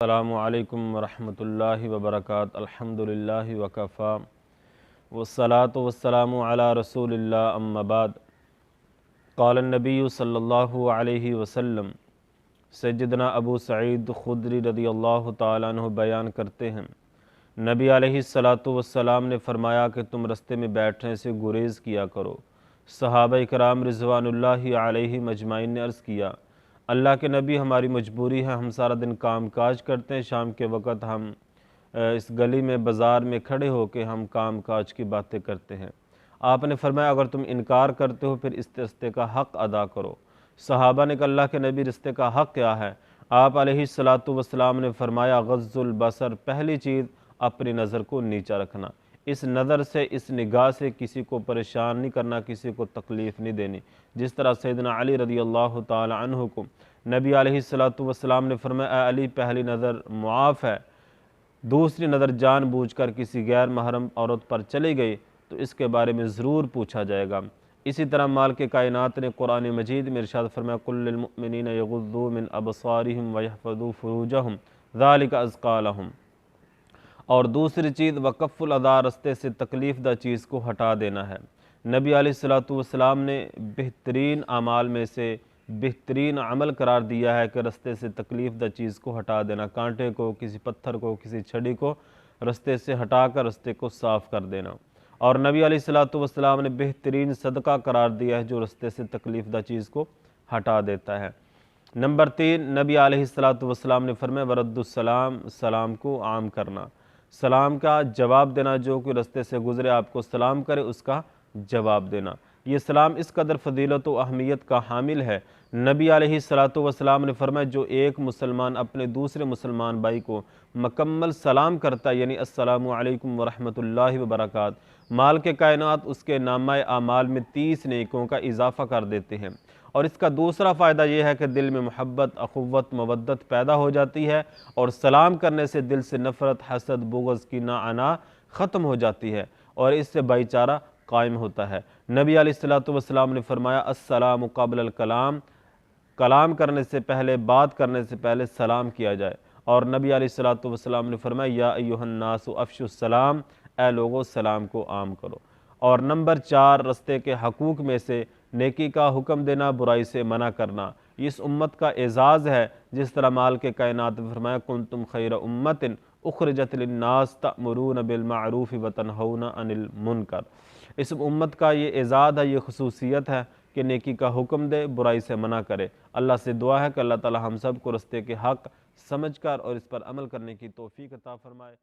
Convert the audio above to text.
السلام علیکم ورحمۃ اللہ وبرکاتہ۔ الحمدللہ وکفا والصلاة والسلام علی رسول اللہ، اما بعد۔ قال النبی صلی اللہ علیہ وسلم، سیدنا ابو سعید خدری رضی اللہ تعالیٰ عنہ بیان کرتے ہیں، نبی علیہ السلام نے فرمایا کہ تم رستے میں بیٹھنے سے گریز کیا کرو۔ صحابہ کرام رضوان اللہ علیہ مجمعین نے عرض کیا، اللہ کے نبی ہماری مجبوری ہے، ہم سارا دن کام کاج کرتے ہیں، شام کے وقت ہم اس گلی میں بازار میں کھڑے ہو کے ہم کام کاج کی باتیں کرتے ہیں۔ آپ نے فرمایا اگر تم انکار کرتے ہو پھر اس رستے کا حق ادا کرو۔ صحابہ نے کہا اللہ کے نبی رستے کا حق کیا ہے؟ آپ علیہ السلام نے فرمایا غض البصر، پہلی چیز اپنی نظر کو نیچا رکھنا، اس نظر سے اس نگاہ سے کسی کو پریشان نہیں کرنا، کسی کو تکلیف نہیں دینی۔ جس طرح سیدنا علی رضی اللہ تعالی عنہ کو نبی علیہ السلام نے فرمایا اے علی پہلی نظر معاف ہے، دوسری نظر جان بوجھ کر کسی غیر محرم عورت پر چلی گئی تو اس کے بارے میں ضرور پوچھا جائے گا۔ اسی طرح مالک کائنات نے قرآن مجید میں ارشاد فرمایا قل للمؤمنین یغضوا من ابصارہم ویحفظوا فروجہم ذالک ازکی لہم۔ اور دوسری چیز وکف الاذی، رستے سے تکلیف دہ چیز کو ہٹا دینا ہے۔ نبی علیہ السلام نے بہترین اعمال میں سے بہترین عمل قرار دیا ہے کہ رستے سے تکلیف دہ چیز کو ہٹا دینا، کانٹے کو، کسی پتھر کو، کسی چھڑی کو رستے سے ہٹا کر رستے کو صاف کر دینا۔ اور نبی علیہ السلام نے بہترین صدقہ قرار دیا ہے جو رستے سے تکلیف دہ چیز کو ہٹا دیتا ہے۔ نمبر 3، نبی علیہ السلام نے فرمایا ورد السلام، سلام کو عام کرنا، سلام کا جواب دینا، جو کوئی رستے سے گزرے آپ کو سلام کرے اس کا جواب دینا۔ یہ سلام اس قدر فضیلت و اہمیت کا حامل ہے، نبی علیہ السلام نے فرمایا جو ایک مسلمان اپنے دوسرے مسلمان بھائی کو مکمل سلام کرتا ہے، یعنی السلام علیکم ورحمۃ اللہ وبرکاتہ، مالک کائنات اس کے نامہ اعمال میں 30 نیکیوں کا اضافہ کر دیتے ہیں۔ اور اس کا دوسرا فائدہ یہ ہے کہ دل میں محبت، اخوت، مودت پیدا ہو جاتی ہے، اور سلام کرنے سے دل سے نفرت، حسد، بغض، کینہ، عناء ختم ہو جاتی ہے اور اس سے بھائی چارہ قائم ہوتا ہے۔ نبی علیہ السلام نے فرمایا السلام قبل الکلام، کلام کرنے سے پہلے، بات کرنے سے پہلے سلام کیا جائے۔ اور نبی علیہ السلام نے فرمایا یا ایھا الناس افشوا السلام، اے لوگو سلام کو عام کرو۔ اور نمبر 4، رستے کے حقوق میں سے نیکی کا حکم دینا، برائی سے منع کرنا، یہ اس امت کا اعزاز ہے۔ جس طرح مال کے کائنات نے فرمایا کنتم خیر امت اخرجت للناس تأمرون بالمعروف وتنہون عن المنکر، اس امت کا یہ اعزاز ہے، یہ خصوصیت ہے کہ نیکی کا حکم دے، برائی سے منع کرے۔ اللہ سے دعا ہے کہ اللہ تعالی ہم سب کو رستے کے حق سمجھ کر اور اس پر عمل کرنے کی توفیق عطا فرمائے۔